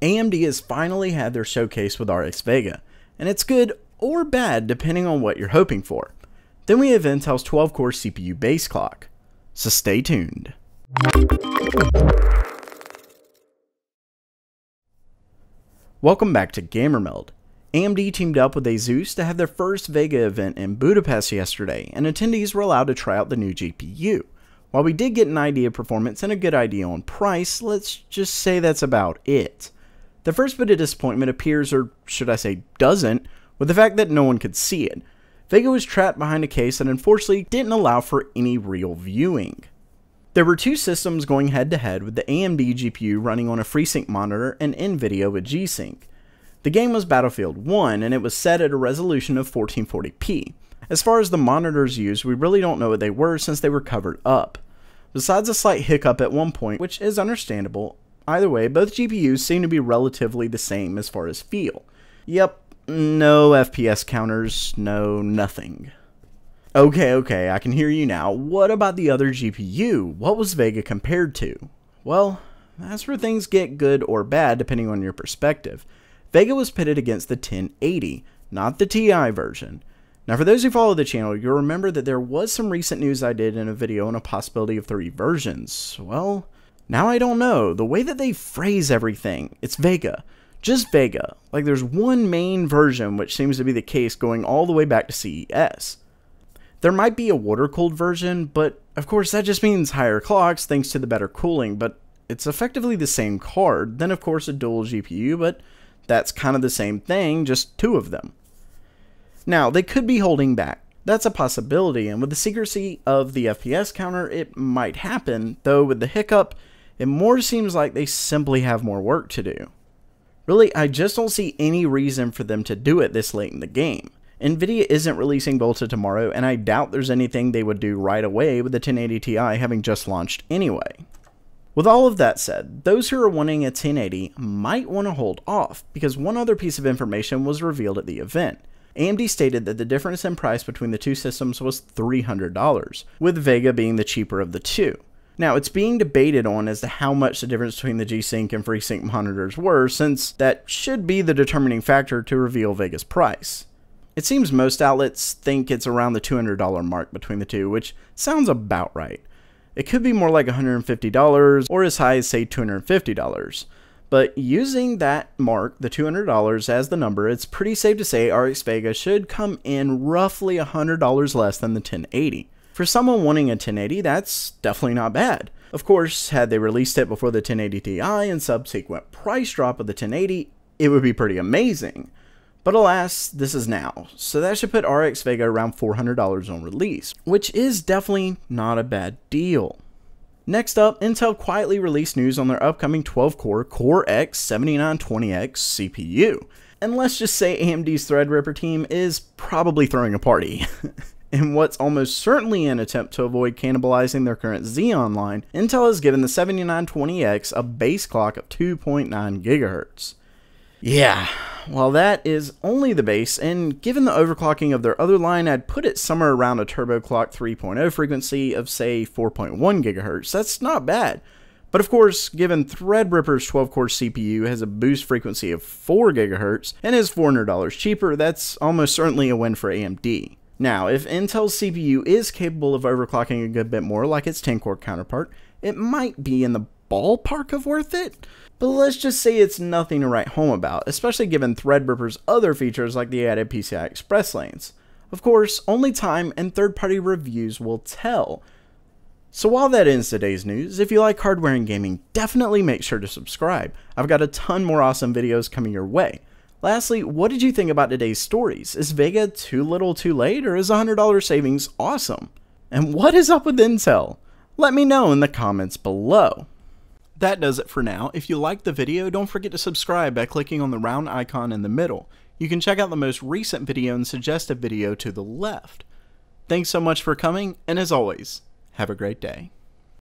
AMD has finally had their showcase with RX Vega, and it's good or bad depending on what you're hoping for. Then we have Intel's 12-core CPU base clock, so stay tuned. Welcome back to GamerMeld. AMD teamed up with ASUS to have their first Vega event in Budapest yesterday, and attendees were allowed to try out the new GPU. While we did get an idea of performance and a good idea on price, let's just say that's about it. The first bit of disappointment appears, or should I say doesn't, with the fact that no one could see it. Vega was trapped behind a case that unfortunately didn't allow for any real viewing. There were two systems going head to head, with the AMD GPU running on a FreeSync monitor and NVIDIA with G-Sync. The game was Battlefield 1 and it was set at a resolution of 1440p. As far as the monitors used, we really don't know what they were since they were covered up. Besides a slight hiccup at one point, which is understandable, either way, both GPUs seem to be relatively the same as far as feel. Yep, no FPS counters, no nothing. Okay, I can hear you now. What about the other GPU? What was Vega compared to? Well, that's where things get good or bad depending on your perspective. Vega was pitted against the 1080, not the TI version. Now for those who follow the channel, you'll remember that there was some recent news I did in a video on a possibility of 3 versions. Well, now I don't know. The way that they phrase everything, it's Vega. Just Vega. Like there's one main version, which seems to be the case going all the way back to CES. There might be a water-cooled version, but of course that just means higher clocks thanks to the better cooling, but it's effectively the same card. Then of course a dual GPU, but that's kind of the same thing, just 2 of them. Now, they could be holding back. That's a possibility, and with the secrecy of the FPS counter, it might happen, though with the hiccup, it more seems like they simply have more work to do. Really, I just don't see any reason for them to do it this late in the game. NVIDIA isn't releasing Volta tomorrow, and I doubt there's anything they would do right away with the 1080 Ti having just launched anyway. With all of that said, those who are wanting a 1080 might want to hold off, because one other piece of information was revealed at the event. AMD stated that the difference in price between the two systems was $300, with Vega being the cheaper of the two. Now, it's being debated on as to how much the difference between the G-Sync and FreeSync monitors were, since that should be the determining factor to reveal Vega's price. It seems most outlets think it's around the $200 mark between the two, which sounds about right. It could be more like $150 or as high as say $250. But using that mark, the $200 as the number, it's pretty safe to say RX Vega should come in roughly $100 less than the 1080. For someone wanting a 1080, that's definitely not bad. Of course, had they released it before the 1080 Ti and subsequent price drop of the 1080, it would be pretty amazing. But alas, this is now, so that should put RX Vega around $400 on release, which is definitely not a bad deal. Next up, Intel quietly released news on their upcoming 12-core Core X 7920X CPU. And let's just say AMD's Threadripper team is probably throwing a party. In what's almost certainly an attempt to avoid cannibalizing their current Xeon line, Intel has given the 7920X a base clock of 2.9 GHz. Yeah, well that is only the base, and given the overclocking of their other line, I'd put it somewhere around a turbo clock 3.0 frequency of say 4.1 GHz. That's not bad. But of course, given Threadripper's 12-core CPU has a boost frequency of 4 GHz and is $400 cheaper, that's almost certainly a win for AMD. Now, if Intel's CPU is capable of overclocking a good bit more like its 10-core counterpart, it might be in the ballpark of worth it. But let's just say it's nothing to write home about, especially given Threadripper's other features like the added PCI Express lanes. Of course, only time and third-party reviews will tell. So while that ends today's news, if you like hardware and gaming, definitely make sure to subscribe. I've got a ton more awesome videos coming your way. Lastly, what did you think about today's stories? Is Vega too little too late, or is $100 savings awesome? And what is up with Intel? Let me know in the comments below. That does it for now. If you liked the video, don't forget to subscribe by clicking on the round icon in the middle. You can check out the most recent video and suggested video to the left. Thanks so much for coming, and as always, have a great day.